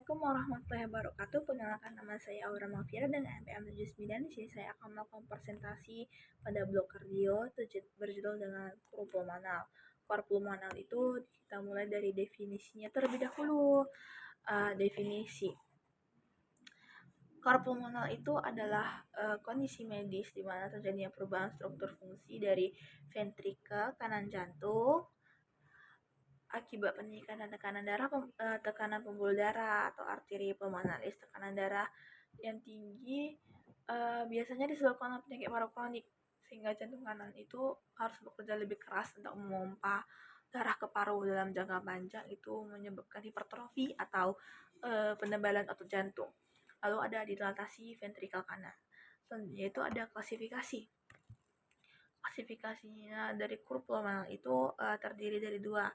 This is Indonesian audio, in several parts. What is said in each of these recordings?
Assalamualaikum warahmatullahi wabarakatuh. Perkenalkan, nama saya Aura Mafira dengan NPM 79. Di sini saya akan melakukan presentasi pada blog kardio berjudul dengan core pulmonal. Core pulmonal itu kita mulai dari definisinya terlebih dahulu. Definisi core pulmonal itu adalah kondisi medis di mana terjadinya perubahan struktur fungsi dari ventrikel kanan jantung akibat peningkatan tekanan darah, tekanan pembuluh darah atau arteri pulmonalis. Tekanan darah yang tinggi biasanya disebabkan oleh penyakit paru kronik, sehingga jantung kanan itu harus bekerja lebih keras untuk memompa darah ke paru dalam jangka panjang. Itu menyebabkan hipertrofi atau penebalan otot jantung. Lalu ada dilatasi ventrikel kanan. Selanjutnya itu ada klasifikasi. Klasifikasinya dari core pulmonal itu terdiri dari dua,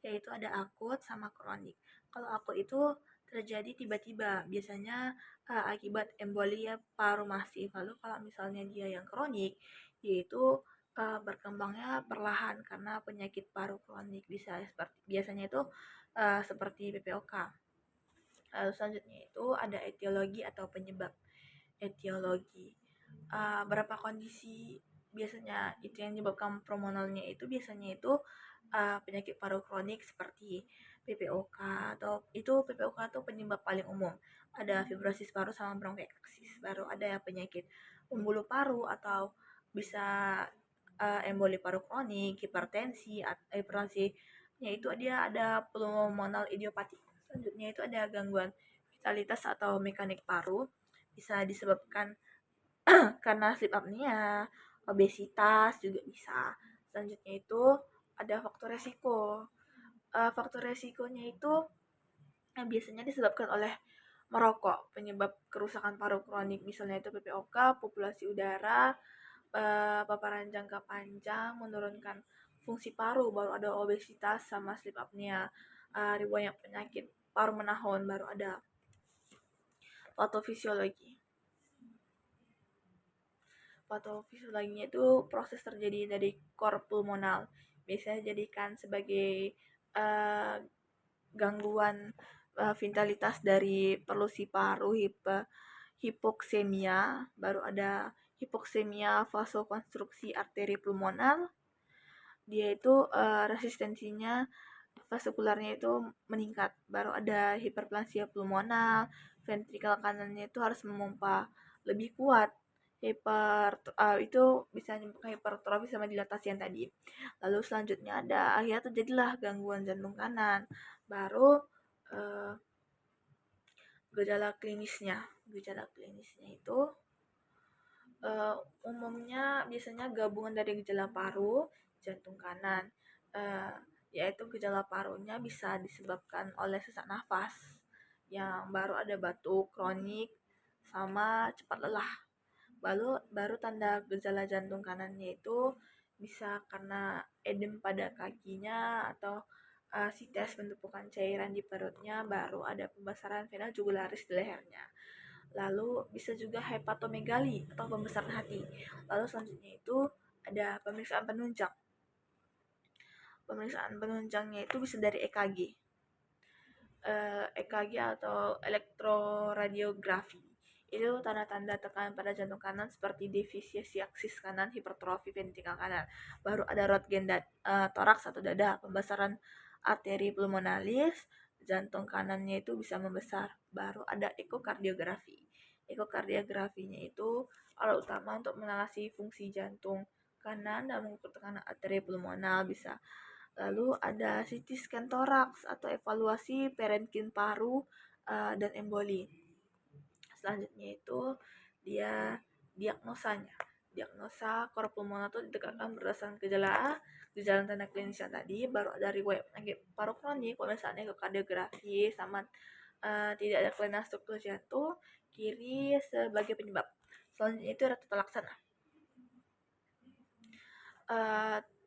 yaitu ada akut sama kronik. Kalau akut itu terjadi tiba-tiba, biasanya akibat embolia paru masif. Lalu kalau misalnya dia yang kronik, yaitu berkembangnya perlahan karena penyakit paru kronik, biasanya itu seperti PPOK. Lalu selanjutnya itu ada etiologi atau penyebab. Etiologi, berapa kondisi biasanya itu yang menyebabkan pulmonalnya itu biasanya itu penyakit paru kronik seperti PPOK, atau itu PPOK itu penyebab paling umum. Ada fibrosis paru sama bronkiektasis. Baru ada yang penyakit pembuluh paru atau bisa emboli paru kronik, hipertensinya itu dia ada pulmonal idiopatik. Selanjutnya itu ada gangguan vitalitas atau mekanik paru, bisa disebabkan karena sleep apnea, obesitas juga bisa. Selanjutnya itu ada faktor resiko. Faktor resikonya itu biasanya disebabkan oleh merokok, penyebab kerusakan paru kronik, misalnya itu PPOK, populasi udara, paparan jangka panjang, menurunkan fungsi paru, baru ada obesitas sama sleep apnea, riwayat penyakit paru menahun, baru ada patofisiologi. Patofisiologinya itu proses terjadi dari core pulmonal, biasanya dijadikan sebagai gangguan vitalitas dari perlusi paru, hipoksemia, baru ada hipoksemia vasokonstruksi arteri pulmonal. Dia itu resistensinya vaskularnya itu meningkat. Baru ada hiperplasia pulmonal, ventrikel kanannya itu harus memompa lebih kuat. Itu bisa menyebabkan hipertrofi sama dilatasi yang tadi. Lalu selanjutnya ada akhirnya terjadilah gangguan jantung kanan. Baru gejala klinisnya itu umumnya biasanya gabungan dari gejala paru, jantung kanan, yaitu gejala parunya bisa disebabkan oleh sesak nafas, yang baru ada batuk kronik sama cepat lelah. Baru tanda gejala jantung kanannya itu bisa karena edem pada kakinya atau sites penumpukan cairan di perutnya, baru ada pembesaran vena jugularis di lehernya. Lalu bisa juga hepatomegali atau pembesaran hati. Lalu selanjutnya itu ada pemeriksaan penunjang. Pemeriksaan penunjangnya itu bisa dari EKG. EKG atau elektroradiografi. Itu tanda-tanda tekanan pada jantung kanan seperti defisiensi aksis kanan, hipertrofi ventrikel kanan. Baru ada Röntgen toraks atau dada, pembesaran arteri pulmonalis, jantung kanannya itu bisa membesar. Baru ada ekokardiografi. Ekokardiografinya itu alat utama untuk mengalasi fungsi jantung kanan dan mengukur tekanan arteri pulmonal bisa. Lalu ada CT scan toraks atau evaluasi parenkim paru dan emboli. Selanjutnya itu dia diagnosanya. Diagnosa core pulmonal itu ditegakkan berdasarkan gejala tanda klinis yang tadi, baru ada riwayat penyakit paru kronik, pemeriksaan ekokardiografi, sama tidak ada kelainan struktur jantung kiri sebagai penyebab. Selanjutnya itu ada tata laksana.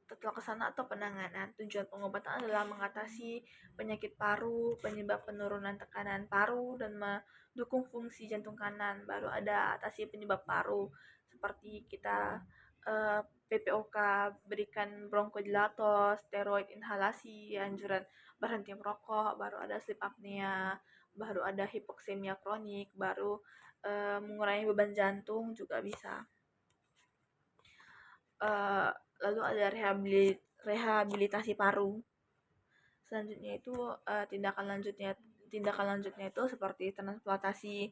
Tata laksana atau penanganan. Tujuan pengobatan adalah mengatasi penyakit paru, penyebab penurunan tekanan paru, dan mendukung fungsi jantung kanan. Baru ada atasi penyebab paru, seperti kita PPOK, berikan bronkodilator, steroid inhalasi, anjuran berhenti merokok. Baru ada sleep apnea, baru ada hipoksemia kronik, baru mengurangi beban jantung juga bisa. Lalu ada rehabilitasi paru. Selanjutnya itu tindakan lanjutnya itu seperti transplantasi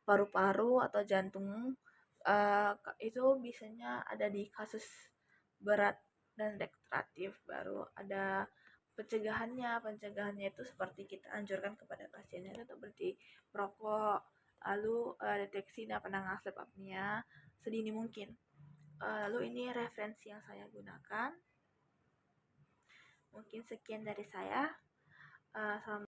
paru-paru atau jantung. Itu biasanya ada di kasus berat dan rekreatif. Baru ada pencegahannya itu seperti kita anjurkan kepada pasiennya itu berhenti merokok, lalu deteksi dan penanganan sleep apnea sedini mungkin. Lalu ini referensi yang saya gunakan. Mungkin sekian dari saya. Selamat